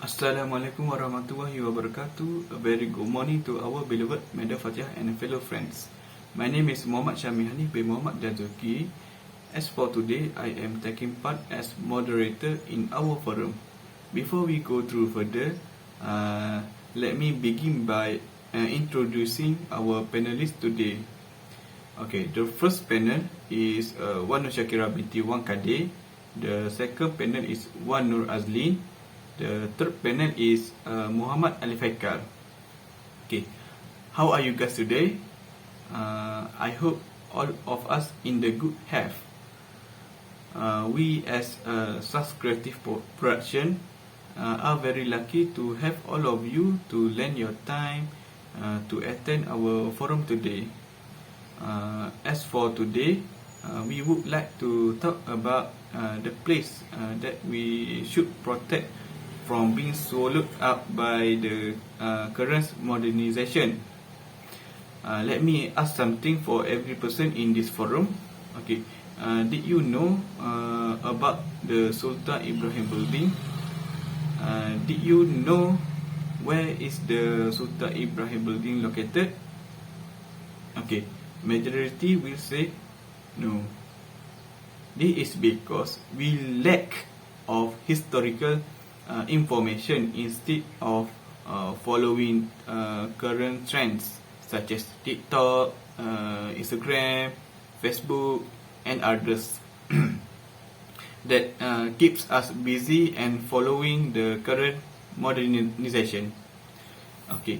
Assalamualaikum warahmatullahi wabarakatuh. A very good morning to our beloved Madam Fatihah and fellow friends. My name is Muhammad Syami Hanif bin Muhammad Dazuki. As for today, I am taking part as moderator in our forum. Before we go through further, let me begin by introducing our panelists today. Okay, the first panel is Wan Nur Shakira binti Wan Kade. The second panel is Wan Nur Azlin. The third panel is Muhammad Ali Faikal. Okay, how are you guys today? I hope all of us in the good health. We as SAS Creative Production are very lucky to have all of you to lend your time to attend our forum today. As for today, we would like to talk about the place that we should protect from being swallowed up by the current modernization. Let me ask something for every person in this forum. Okay, did you know about the Sultan Ibrahim building? Did you know where is the Sultan Ibrahim building located? Okay, majority will say no. This is because we lack of historical information instead of following current trends such as TikTok, Instagram, Facebook, and others that keeps us busy and following the current modernization. Okay,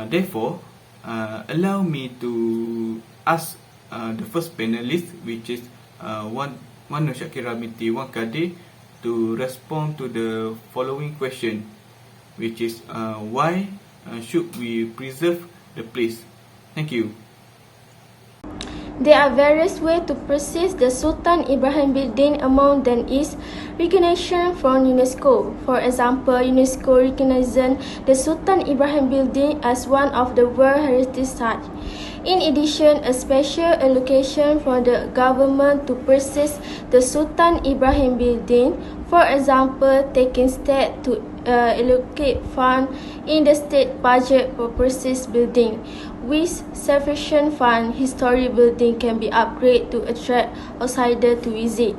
therefore, allow me to ask the first panelist, which is Wan Nur Shakira binti Wan Kade, to respond to the following question, which is why should we preserve the place? Thank you. There are various ways to persist the Sultan Ibrahim building. Among them is recognition from UNESCO. For example, UNESCO recognizes the Sultan Ibrahim building as one of the World Heritage Sites. In addition, a special allocation from the government to persist the Sultan Ibrahim building. For example, taking steps to allocate funds in the state budget for persist building. With sufficient funds, historic building can be upgraded to attract outsiders to visit.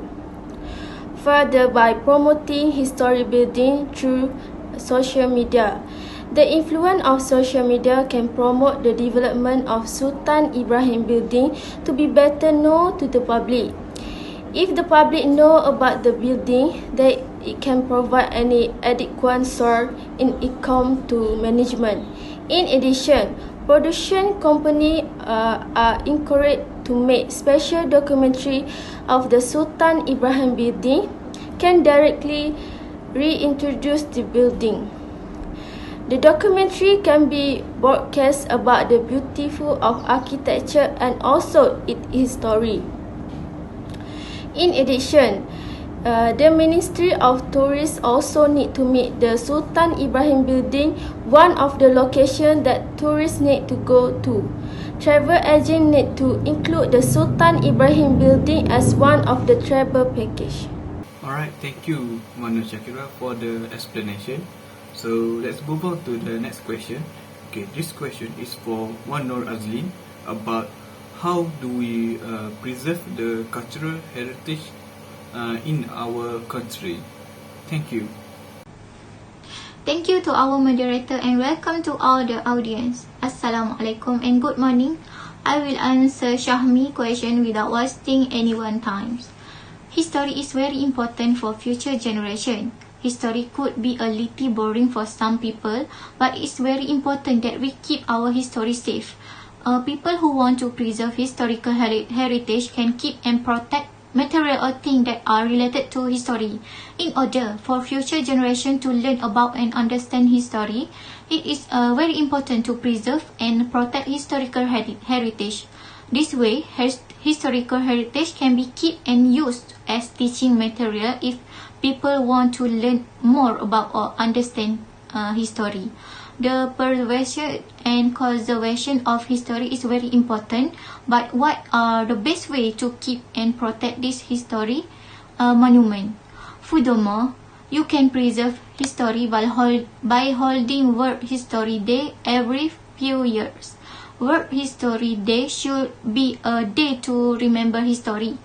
Further, by promoting historic building through social media, the influence of social media can promote the development of Sultan Ibrahim building to be better known to the public. If the public know about the building, then it can provide any adequate source in income to management. In addition, production companies are encouraged to make special documentary of the Sultan Ibrahim building, can directly reintroduce the building. The documentary can be broadcast about the beauty of architecture and also its history. In addition, the Ministry of Tourism also need to make the Sultan Ibrahim building one of the locations that tourists need to go to. Travel agents need to include the Sultan Ibrahim building as one of the travel package. Alright, thank you Wan Nur Shakira for the explanation. So let's move on to the next question. Okay, this question is for Wan Nur Azlin about how do we preserve the cultural heritage in our country. Thank you. Thank you to our moderator and welcome to all the audience. Assalamualaikum and good morning. I will answer Shahmi's question without wasting anyone's time. History is very important for future generation. History could be a little boring for some people, but it's very important that we keep our history safe. People who want to preserve historical heritage can keep and protect material or things that are related to history. In order for future generation to learn about and understand history, it is very important to preserve and protect historical heritage. This way, historical heritage can be kept and used as teaching material if people want to learn more about or understand history. The preservation and conservation of history is very important, but what are the best way to keep and protect this history monument? Furthermore, You can preserve history by holding World History Day every few years. World History Day should be a day to remember history.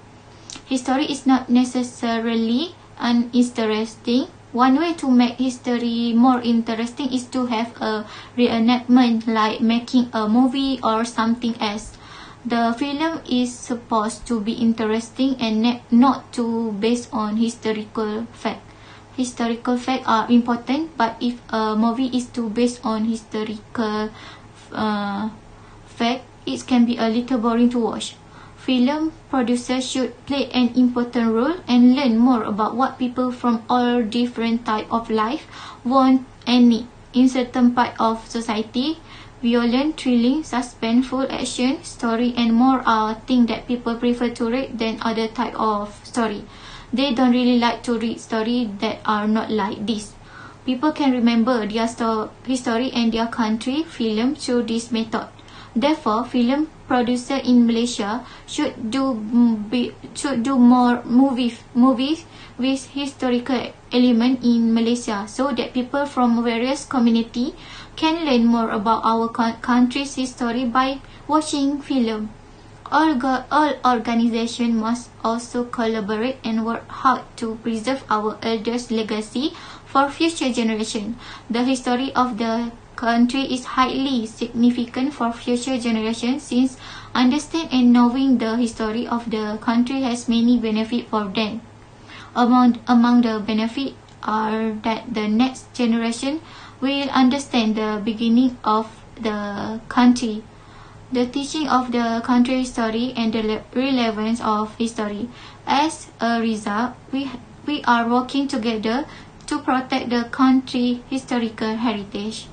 History is not necessarily uninteresting. One way to make history more interesting is to have a reenactment, like making a movie or something else. The film is supposed to be interesting and not to based on historical fact. Historical facts are important, but if a movie is to based on historical fact, it can be a little boring to watch. Film producers should play an important role and learn more about what people from all different type of life want and need. In certain part of society, violent, thrilling, suspenseful action, story and more are things that people prefer to read than other type of story. They don't really like to read stories that are not like this. People can remember their history and their country film through this method. Therefore, film producers in Malaysia should do more movies with historical element in Malaysia, so that people from various community can learn more about our country's history by watching film. All organizations must also collaborate and work hard to preserve our elders' legacy for future generations. The history of the country is highly significant for future generations, since understanding and knowing the history of the country has many benefits for them. Among the benefits are that the next generation will understand the beginning of the country, the teaching of the country history and the relevance of history. As a result, we are working together to protect the country historical heritage.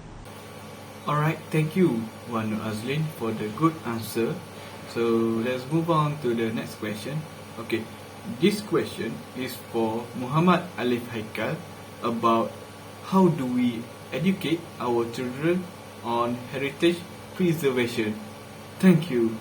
Alright, thank you, Wan Azlin, for the good answer. So let's move on to the next question. Okay, this question is for Muhammad Alif Haikal about how do we educate our children on heritage preservation. Thank you.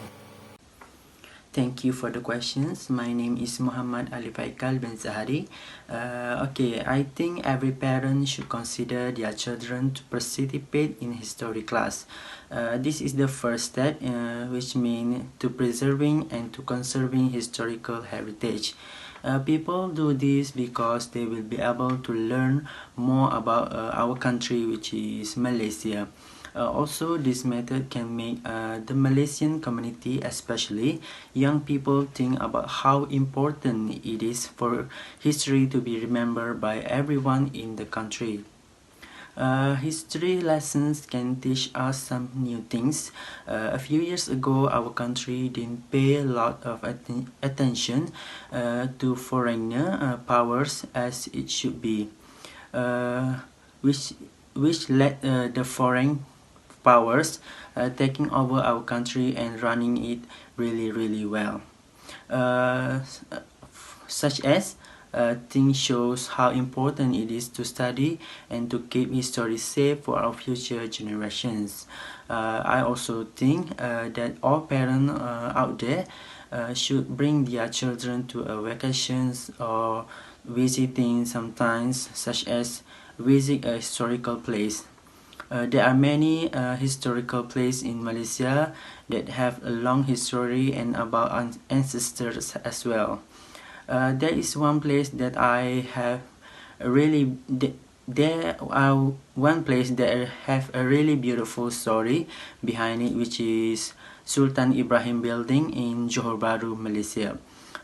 Thank you for the questions. My name is Muhammad Ali Faikal bin Zahari. I think every parent should consider their children to participate in history class. This is the first step, which means to preserving and to conserving historical heritage. People do this because they will be able to learn more about our country, which is Malaysia. Also, this method can make the Malaysian community, especially young people, think about how important it is for history to be remembered by everyone in the country. History lessons can teach us some new things. A few years ago, our country didn't pay a lot of attention to foreigner powers as it should be, which led the foreign powers taking over our country and running it really well. Such as things shows how important it is to study and to keep history safe for our future generations. I also think that all parents out there should bring their children to vacations or visiting sometimes, such as visit a historical place. There are many historical places in Malaysia that have a long history and about ancestors as well. There is one place that I have one place that have a really beautiful story behind it, which is Sultan Ibrahim Building in Johor Bahru, Malaysia.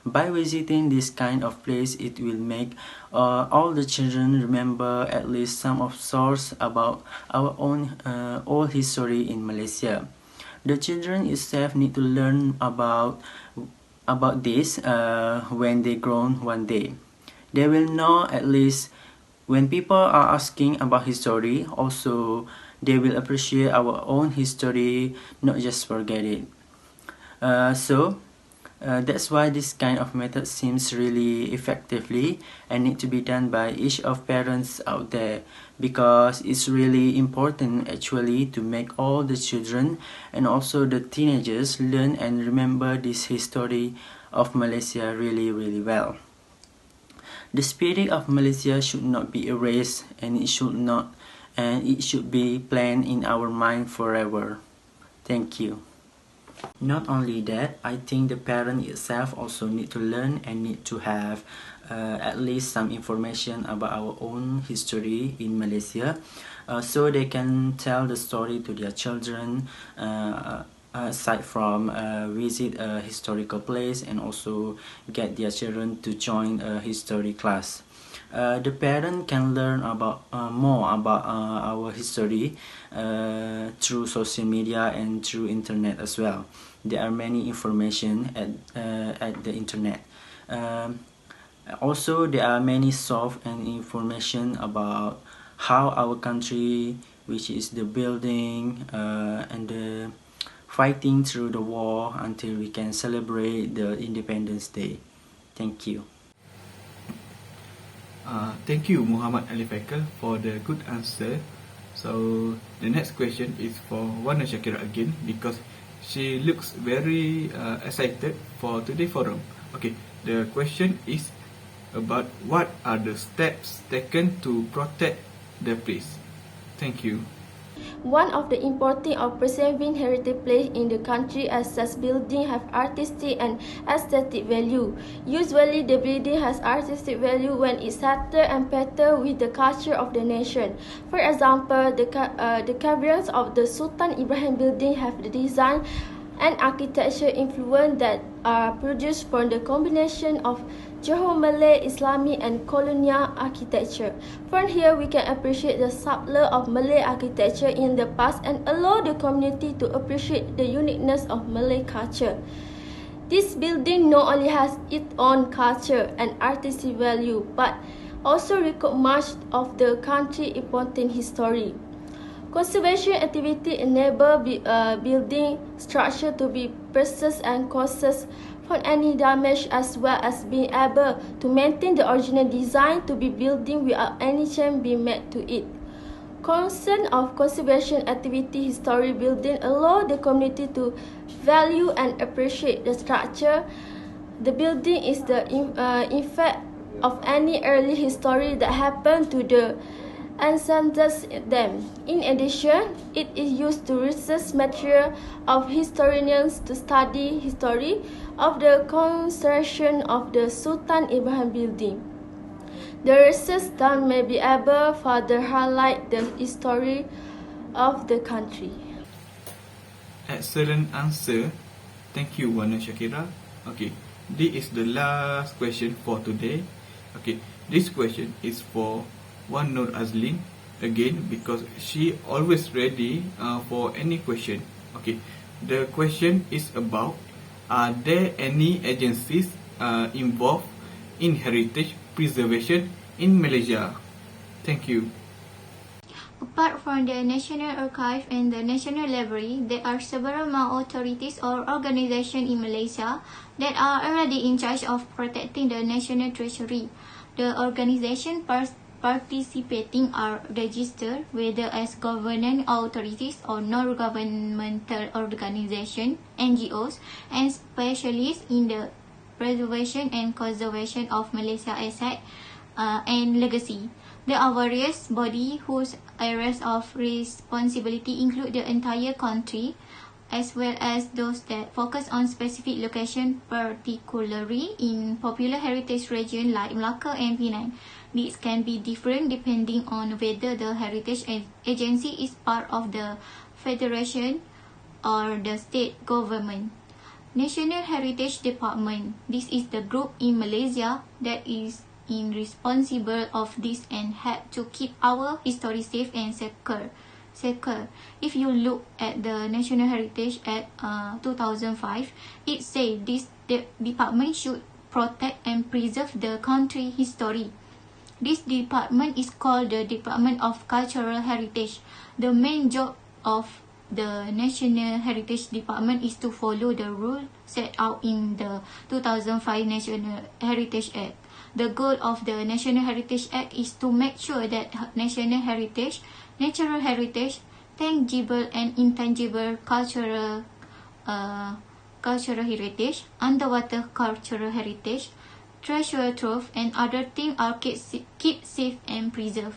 By visiting this kind of place, it will make all the children remember at least some of source about our own old history in Malaysia. The children itself need to learn about this when they grown one day. They will know at least when people are asking about history. Also, they will appreciate our own history, not just forget it. That's why this kind of method seems really effectively and need to be done by each of parents out there, because it's really important actually to make all the children and also the teenagers learn and remember this history of Malaysia really well. The spirit of Malaysia should not be erased, and it should be planned in our mind forever. Thank you. Not only that, I think the parent itself also need to learn and need to have at least some information about our own history in Malaysia, so they can tell the story to their children, aside from visit a historical place and also get their children to join a history class. The parent can learn about more about our history through social media and through internet as well. There are many information at the internet. Also, there are many source and information about how our country, which is the building and the fighting through the war until we can celebrate the Independence Day. Thank you. Thank you, Muhammad Ali Faikal, for the good answer. So the next question is for Wana Shakira again, because she looks very excited for today's forum. Okay, the question is about what are the steps taken to protect the place. Thank you. One of the importance of preserving heritage places in the country as such buildings have artistic and aesthetic value. Usually, the building has artistic value when it's settled and paired with the culture of the nation. For example, the caverns of the Sultan Ibrahim building have the design and architecture influence that are produced from the combination of Johor Malay, Islamic and colonial architecture. From here, we can appreciate the subtlety of Malay architecture in the past and allow the community to appreciate the uniqueness of Malay culture. This building not only has its own culture and artistic value, but also record much of the country's important history. Conservation activity enable building structure to be preserved and causes from any damage, as well as being able to maintain the original design to be building without any change being made to it. Concern of conservation activity history building allow the community to value and appreciate the structure. The building is the effect of any early history that happened to the ancestors them. In addition, it is used to research material of historians to study history of the construction of the Sultan Ibrahim building. The research done may be able further highlight the history of the country. Excellent answer. Thank you, Wana Shakira. Okay, this is the last question for today. Okay, this question is for Wan Nur Azlin again, because she always ready for any question. Okay, the question is about, are there any agencies involved in heritage preservation in Malaysia? Thank you. Apart from the National Archive and the National Library, there are several more authorities or organizations in Malaysia that are already in charge of protecting the national treasury. The organization participating are registered whether as government authorities or non-governmental organizations, NGOs, and specialists in the preservation and conservation of Malaysia asset and legacy. There are various bodies whose areas of responsibility include the entire country, as well as those that focus on specific location, particularly in popular heritage regions like Melaka and Penang. These can be different depending on whether the heritage agency is part of the federation or the state government. National Heritage Department. This is the group in Malaysia that is responsible of this and help to keep our history safe and secure. If you look at the National Heritage Act 2005, it says this department should protect and preserve the country history. This department is called the Department of Cultural Heritage. The main job of the National Heritage Department is to follow the rules set out in the 2005 National Heritage Act. The goal of the National Heritage Act is to make sure that national heritage, natural heritage, tangible and intangible cultural heritage, underwater cultural heritage, treasure trove, and other things are keep safe and preserved.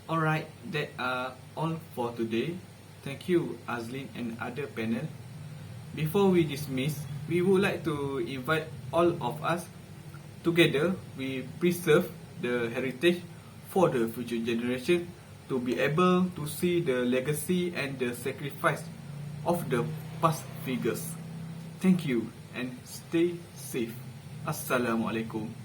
Alright, that are all for today. Thank you, Azlin and other panel. Before we dismiss, we would like to invite all of us together. We preserve the heritage for the future generation to be able to see the legacy and the sacrifice of the past figures. Thank you and stay safe. Assalamualaikum.